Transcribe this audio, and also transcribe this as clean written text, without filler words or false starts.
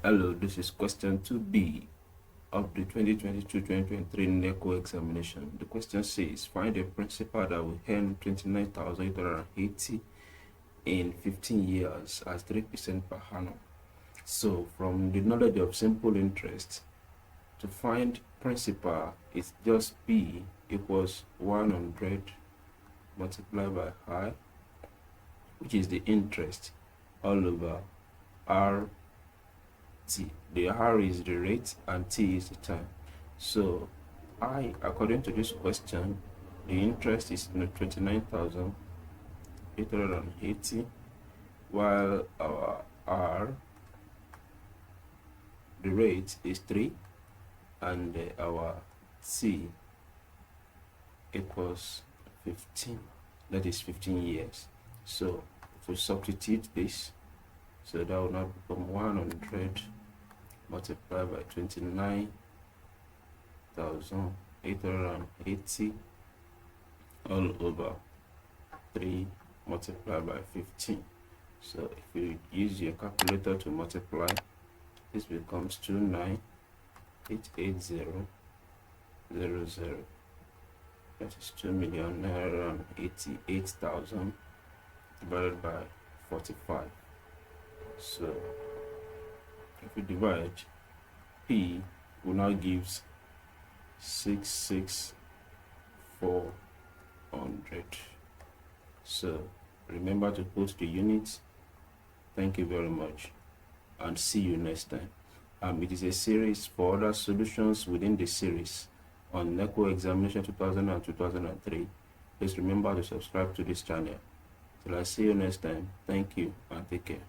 Hello, this is question 2B of the 2022-2023 NECO examination. The question says, find a principal that will earn 29,880 in 15 years as 3% per annum. So, from the knowledge of simple interest, to find principal is just P equals 100 multiplied by I, which is the interest, all over R. T. The R is the rate and T is the time. So I, according to this question, the interest is 29,880, while our R, the rate is 3, and our T equals 15. That is 15 years. So if we substitute this, so that will now become 100 multiplied by 29,880 all over 3 multiplied by 15. So if you use your calculator to multiply, this becomes 29,880.00. That is 2,988,000 divided by 45. So if we divide, P will now gives 66400. So remember to put the units. Thank you very much and see you next time. It is a series for other solutions within the series on NECO examination 2000 and 2003. Please remember to subscribe to this channel. Till I see you next time, thank you and take care.